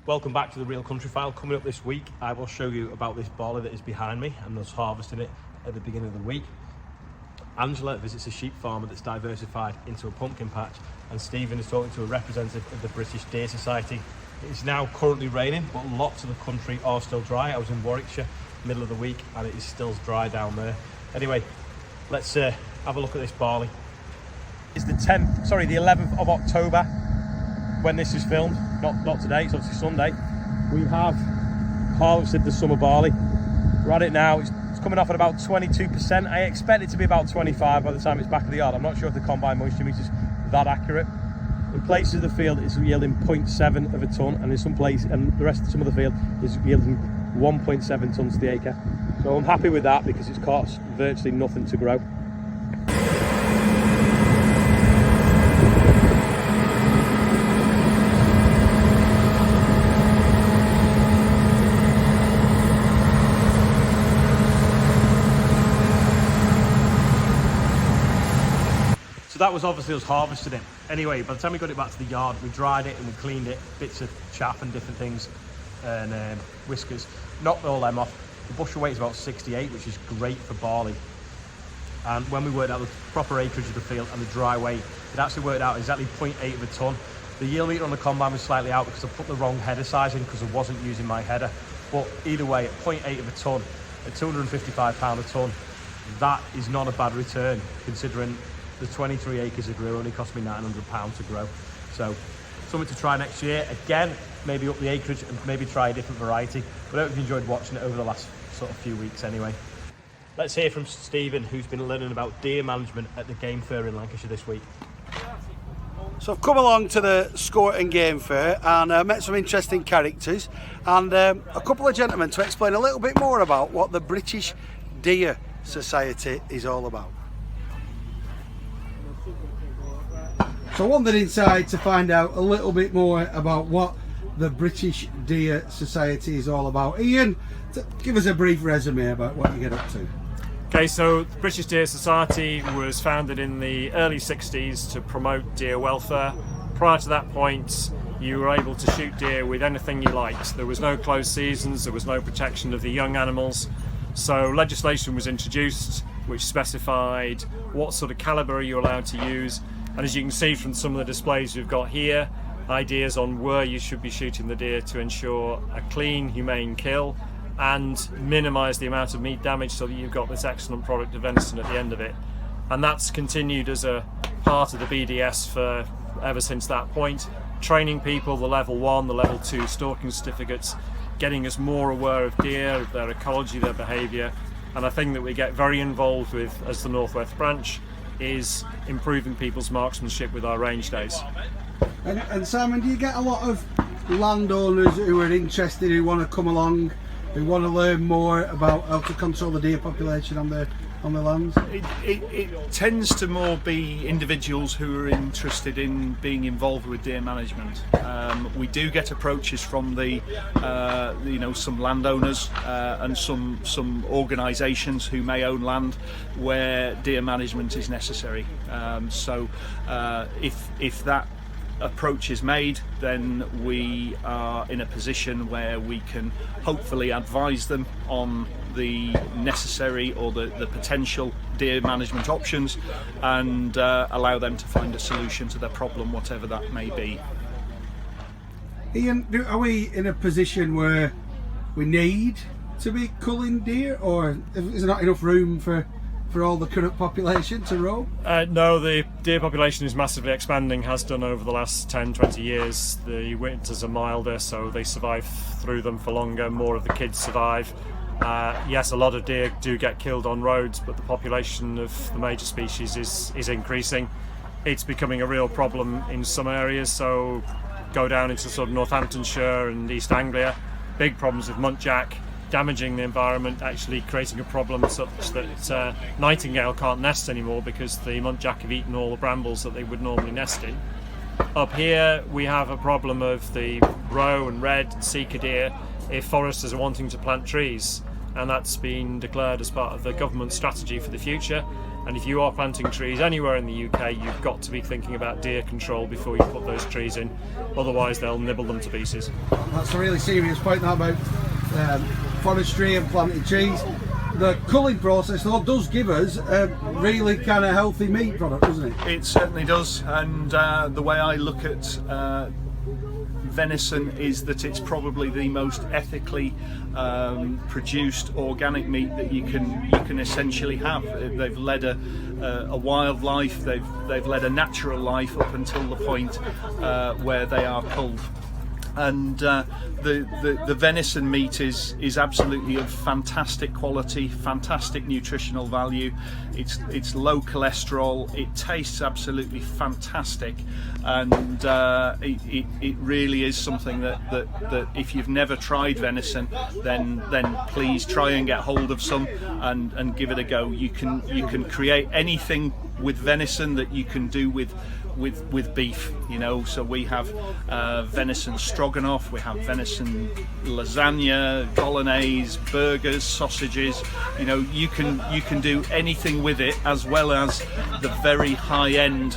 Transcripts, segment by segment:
Welcome back to the Real Country File. Coming up this week, I will show you about this barley that is behind me and was harvesting it at the beginning of the week. Angela visits a sheep farmer that's diversified into a pumpkin patch, and Stephen is talking to a representative of the British Deer Society. It's now currently raining, but lots of the country are still dry. I was in Warwickshire, middle of the week, and it is still dry down there. Anyway, let's have a look at this barley. It's the 11th of October when this is filmed. Not today, it's obviously Sunday. We have harvested the summer barley. We're at it now. It's coming off at about 22%. I expect it to be about 25 by the time it's back at the yard. I'm not sure if the combine moisture meter is that accurate. In places of the field, it's yielding 0.7 of a tonne, and in some places, and some of the field is yielding 1.7 tonnes to the acre. So I'm happy with that because it's cost virtually nothing to grow. So that was obviously us harvesting it. Anyway, by the time we got it back to the yard, we dried it and we cleaned it, bits of chaff and different things, and whiskers. Knocked all them off. The bushel weight is about 68, which is great for barley. And when we worked out the proper acreage of the field and the dry weight, it actually worked out exactly 0.8 of a tonne. The yield meter on the combine was slightly out because I put the wrong header size in because I wasn't using my header. But either way, at 0.8 of a tonne, at £255 a tonne, that is not a bad return considering the 23 acres of grew only cost me £900 to grow. So something to try next year. Again, maybe up the acreage and maybe try a different variety. But I hope you enjoyed watching it over the last sort of few weeks anyway. Let's hear from Stephen, who's been learning about deer management at the Game Fair in Lancashire this week. So I've come along to the Scort and Game Fair and met some interesting characters and a couple of gentlemen to explain a little bit more about what the British Deer Society is all about. So I wandered inside to find out a little bit more about what the British Deer Society is all about. Ian, give us a brief resume about what you get up to. Okay, so the British Deer Society was founded in the early 60s to promote deer welfare. Prior to that point, you were able to shoot deer with anything you liked. There was no closed seasons, there was no protection of the young animals. So legislation was introduced which specified what sort of calibre you're allowed to use. And as you can see from some of the displays we've got here, ideas on where you should be shooting the deer to ensure a clean, humane kill and minimise the amount of meat damage so that you've got this excellent product of venison at the end of it. And that's continued as a part of the BDS for ever since that point, training people, the level 1, the level 2 stalking certificates, getting us more aware of deer, their ecology, their behaviour. And a thing that we get very involved with as the Northwest branch is improving people's marksmanship with our range days. And Simon, do you get a lot of landowners who are interested, who want to come along, who want to learn more about how to control the deer population on their lands? It tends to more be individuals who are interested in being involved with deer management. We do get approaches from the some landowners and some organisations who may own land where deer management is necessary. If that approach is made, then we are in a position where we can hopefully advise them on the necessary or the potential deer management options and allow them to find a solution to their problem, whatever that may be. Ian, are we in a position where we need to be culling deer, or is there not enough room for all the current population to roam? No, the deer population is massively expanding, has done over the last 10-20 years. The winters are milder, so they survive through them for longer. More of the kids survive. Yes, a lot of deer do get killed on roads, but the population of the major species is increasing. It's becoming a real problem in some areas, so go down into sort of Northamptonshire and East Anglia, big problems with muntjac, damaging the environment, actually creating a problem such that nightingale can't nest anymore because the muntjac have eaten all the brambles that they would normally nest in. Up here we have a problem of the roe and red and sika deer if foresters are wanting to plant trees, and that's been declared as part of the government strategy for the future. And if you are planting trees anywhere in the UK, you've got to be thinking about deer control before you put those trees in, otherwise they'll nibble them to pieces. That's a really serious point now about forestry and planting trees. The culling process though does give us a really kind of healthy meat product, doesn't it? It certainly does, and the way I look at venison is that it's probably the most ethically produced organic meat that you can essentially have. They've led a wild life, they've led a natural life up until the point where they are culled. And the venison meat is absolutely of fantastic quality, fantastic nutritional value. It's low cholesterol. It tastes absolutely fantastic, and it really is something that if you've never tried venison, then please try and get hold of some and give it a go. You can create anything with venison that you can do with beef, you know. So we have venison stroganoff, we have venison lasagna, bolognese, burgers, sausages. You know, you can do anything with it, as well as the very high-end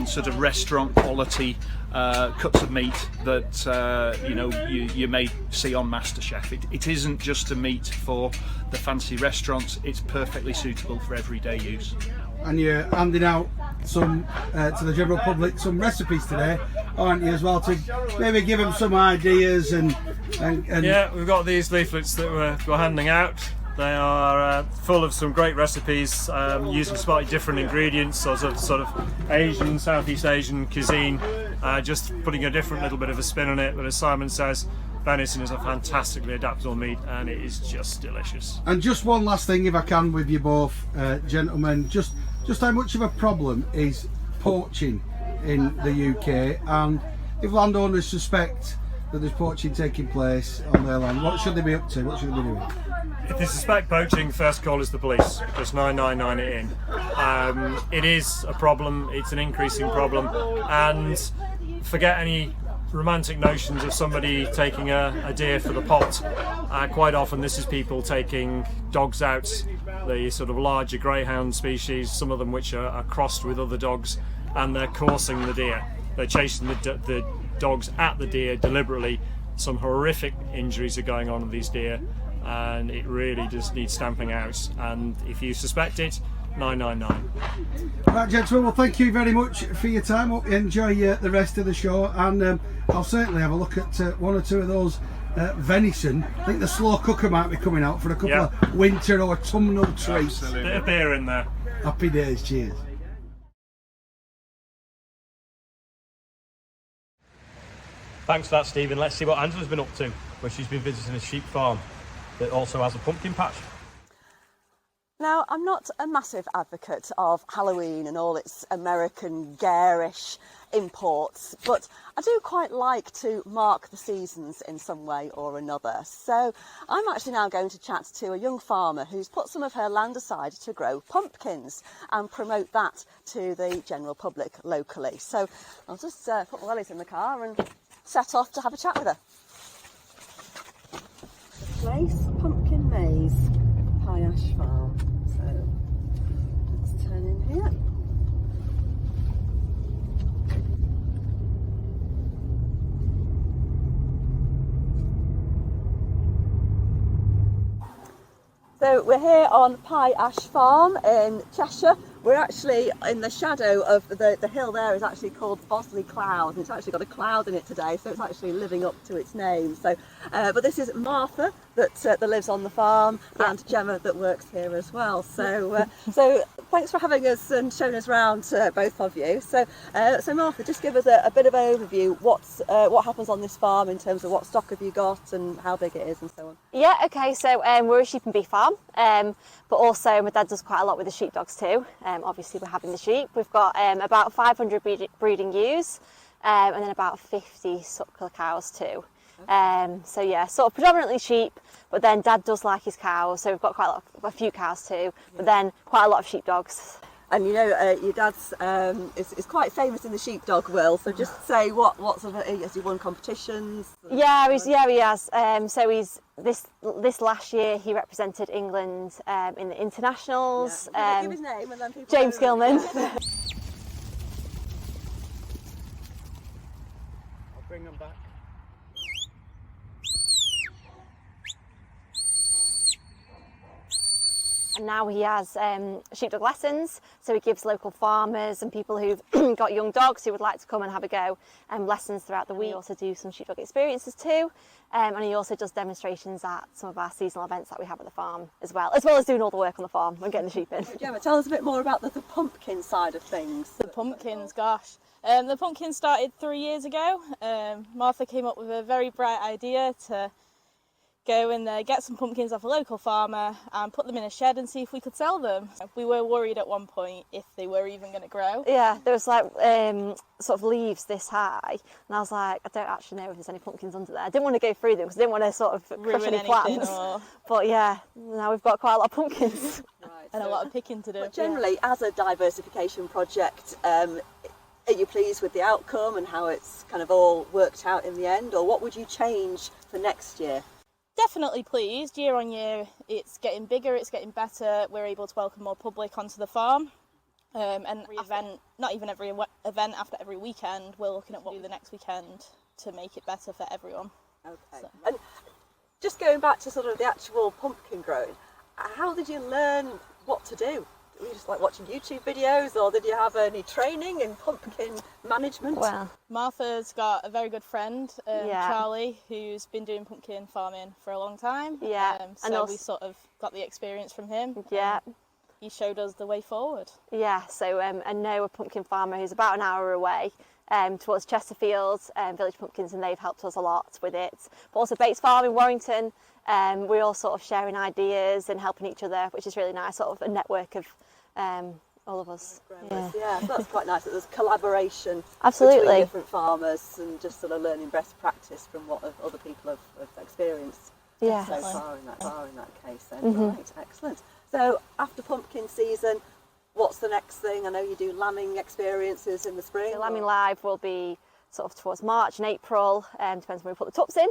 sort of restaurant quality cuts of meat that you may see on MasterChef. It isn't just a meat for the fancy restaurants. It's perfectly suitable for everyday use. And you're handing out some to the general public, some recipes today, aren't you, as well, to maybe give them some ideas and yeah, we've got these leaflets that we're handing out. They are full of some great recipes using slightly different ingredients, sort of Asian, Southeast Asian cuisine, just putting a different little bit of a spin on it. But as Simon says, venison is a fantastically adaptable meat, and it is just delicious. And just one last thing, if I can, with you both, gentlemen, just how much of a problem is poaching in the UK, and if landowners suspect that there's poaching taking place on their land, what should they be up to? What should they be doing? If they suspect poaching, first call is the police. Just 999 it in. It is a problem, it's an increasing problem, and forget any romantic notions of somebody taking a deer for the pot. Quite often this is people taking dogs out, the sort of larger greyhound species, some of them which are crossed with other dogs, and they're coursing the deer. They're chasing the dogs at the deer deliberately. Some horrific injuries are going on with these deer, and it really just needs stamping out. And if you suspect it, 999. Right, gentlemen, well, thank you very much for your time. Hope you enjoy the rest of the show, and I'll certainly have a look at one or two of those venison. I think the slow cooker might be coming out for a couple of winter or autumnal treats. Absolutely. Bit of beer in there. Happy days, cheers. Thanks for that, Stephen. Let's see what Angela's been up to, where she's been visiting a sheep farm that also has a pumpkin patch. Now, I'm not a massive advocate of Halloween and all its American garish imports, but I do quite like to mark the seasons in some way or another. So I'm actually now going to chat to a young farmer who's put some of her land aside to grow pumpkins and promote that to the general public locally. So I'll just put my wellies in the car and set off to have a chat with her. Place Pumpkin Maze, High Ash Farm. So let's turn in here. So we're here on Pie Ash Farm in Cheshire. We're actually in the shadow of the hill there is actually called Bosley Cloud. It's actually got a cloud in it today, so it's actually living up to its name. So, but this is Martha that lives on the farm, and Gemma that works here as well. So, so thanks for having us and showing us around, both of you. So, so Martha, just give us a bit of an overview. What happens on this farm in terms of what stock have you got and how big it is and so on. Yeah, okay. So we're a sheep and beef farm, but also my dad does quite a lot with the sheepdogs too. Obviously we're having the sheep. We've got about 500 breeding ewes, and then about 50 suckler cows too. So yeah, sort of predominantly sheep, but then Dad does like his cows, so we've got a few cows too, but then quite a lot of sheepdogs. And you know, your dad's is quite famous in the sheepdog world. So just say what sort of has he won competitions? Yeah, he has. So he's this last year he represented England in the internationals. Give his name and then people James know. Gilman. I'll bring them back. And now he has sheepdog lessons, so he gives local farmers and people who've got young dogs who would like to come and have a go lessons throughout the week. We also do some sheepdog experiences too, and he also does demonstrations at some of our seasonal events that we have at the farm as well as doing all the work on the farm and getting the sheep in. Gemma, tell us a bit more about the pumpkin side of things. The pumpkins, gosh. The pumpkins started 3 years ago. Martha came up with a very bright idea to go and get some pumpkins off a local farmer and put them in a shed and see if we could sell them. We were worried at one point if they were even going to grow. Yeah, there was like sort of leaves this high, and I was like, I don't actually know if there's any pumpkins under there. I didn't want to go through them because I didn't want to sort of crush any plants. But yeah, now we've got quite a lot of pumpkins. Right, and a lot of picking to do. But generally, as a diversification project, are you pleased with the outcome and how it's kind of all worked out in the end, or what would you change for next year? Definitely pleased. Year on year, it's getting bigger, it's getting better. We're able to welcome more public onto the farm. And every event, not even every event, after every weekend, we're looking at what we do the next weekend to make it better for everyone. Okay. So. And just going back to sort of the actual pumpkin growing, how did you learn what to do? Were you just like watching YouTube videos, or did you have any training in pumpkin management? Well, Martha's got a very good friend, Charlie, who's been doing pumpkin farming for a long time. Yeah, so and also, we sort of got the experience from him. Yeah. He showed us the way forward. Yeah, so I know a pumpkin farmer who's about an hour away towards Chesterfield, Village Pumpkins, and they've helped us a lot with it. But also Bates Farm in Warrington, we're all sort of sharing ideas and helping each other, which is really nice, sort of a network of all of us. Yeah, so that's quite nice that there's collaboration Absolutely. between different farmers and just sort of learning best practice from what other people have experienced Yeah. so far in that case then. Right, excellent. So after pumpkin season, what's the next thing? I know you do lambing experiences in the spring. So Lambing Live will be sort of towards March and April, depends when we put the tups in.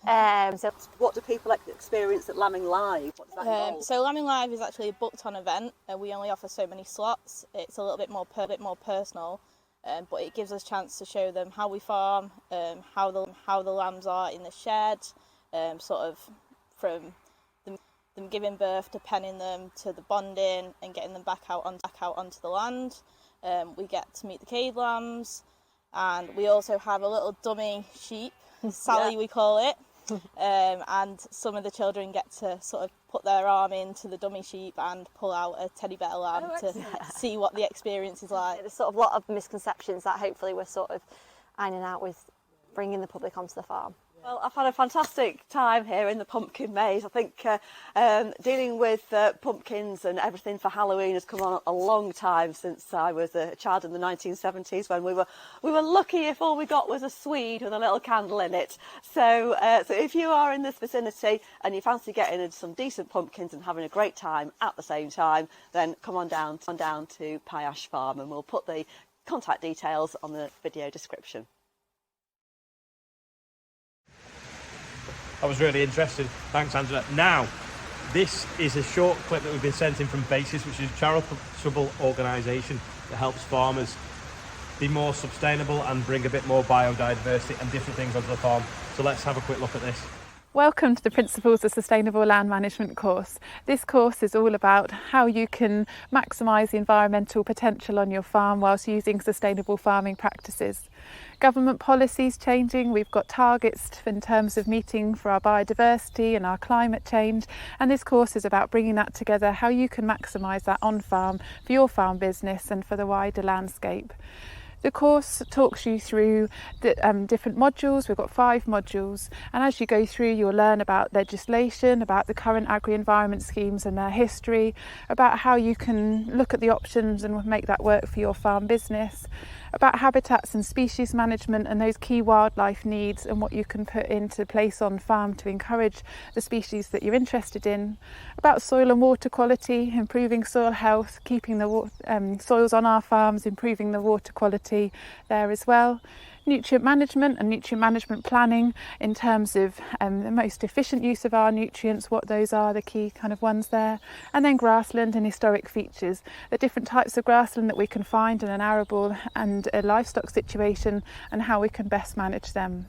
So what do people experience at Lambing Live? What does that involve? So Lambing Live is actually a booked-on event. We only offer so many slots. It's a little bit more personal, but it gives us a chance to show them how we farm, how the lambs are in the shed, sort of from them giving birth to penning them to the bonding and getting them back out onto the land. We get to meet the cave lambs, and we also have a little dummy sheep, Sally we call it. And some of the children get to sort of put their arm into the dummy sheep and pull out a teddy bear lamb to see what the experience is like. there's sort of a lot of misconceptions that hopefully we're sort of ironing out with bringing the public onto the farm. Well, I've had a fantastic time here in the pumpkin maze. I think dealing with pumpkins and everything for Halloween has come on a long time since I was a child in the 1970s, when we were lucky if all we got was a swede with a little candle in it. So if you are in this vicinity and you fancy getting some decent pumpkins and having a great time at the same time, then come on down to Pie Ash Farm, and we'll put the contact details on the video description. I was really interested. Thanks, Angela. Now, this is a short clip that we've been sent in from Basis, which is a charitable organisation that helps farmers be more sustainable and bring a bit more biodiversity and different things onto the farm. So let's have a quick look at this. Welcome to the Principles of Sustainable Land Management course. This course is all about how you can maximise the environmental potential on your farm whilst using sustainable farming practices. Government policies changing, we've got targets in terms of meeting for our biodiversity and our climate change, and this course is about bringing that together, how you can maximise that on farm for your farm business and for the wider landscape. The course talks you through the different modules. We've got 5 modules, and as you go through you'll learn about legislation, about the current agri-environment schemes and their history, about how you can look at the options and make that work for your farm business, about habitats and species management and those key wildlife needs and what you can put into place on farm to encourage the species that you're interested in, about soil and water quality, improving soil health, keeping the soils on our farms, improving the water quality there as well, nutrient management and nutrient management planning in terms of the most efficient use of our nutrients, what those are, the key kind of ones there, and then grassland and historic features, the different types of grassland that we can find in an arable and a livestock situation and how we can best manage them.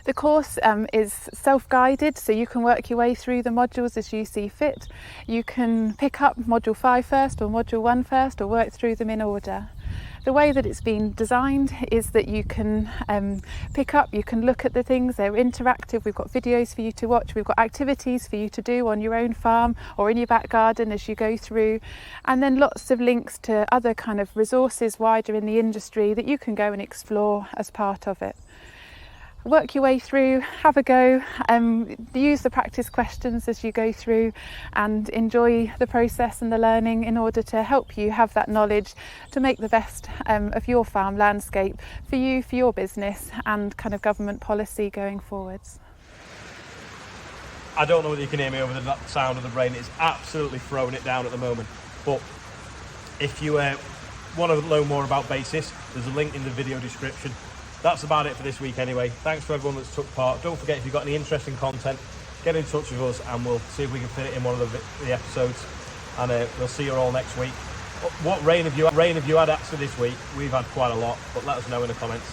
The course is self-guided, so you can work your way through the modules as you see fit. You can pick up module 5 first or module 1 first, or work through them in order. The way that it's been designed is that you can pick up, you can look at the things, they're interactive, we've got videos for you to watch, we've got activities for you to do on your own farm or in your back garden as you go through, and then lots of links to other kind of resources wider in the industry that you can go and explore as part of it. Work your way through, have a go, use the practice questions as you go through and enjoy the process and the learning in order to help you have that knowledge to make the best of your farm landscape for you, for your business and kind of government policy going forwards. I don't know whether you can hear me over the sound of the rain. It's absolutely throwing it down at the moment. But if you want to learn more about BASIS, there's a link in the video description. That's about it for this week anyway. Thanks for everyone that's took part. Don't forget, if you've got any interesting content, get in touch with us and we'll see if we can fit it in one of the episodes. And we'll see you all next week. What rain have you had actually this week? We've had quite a lot, but let us know in the comments.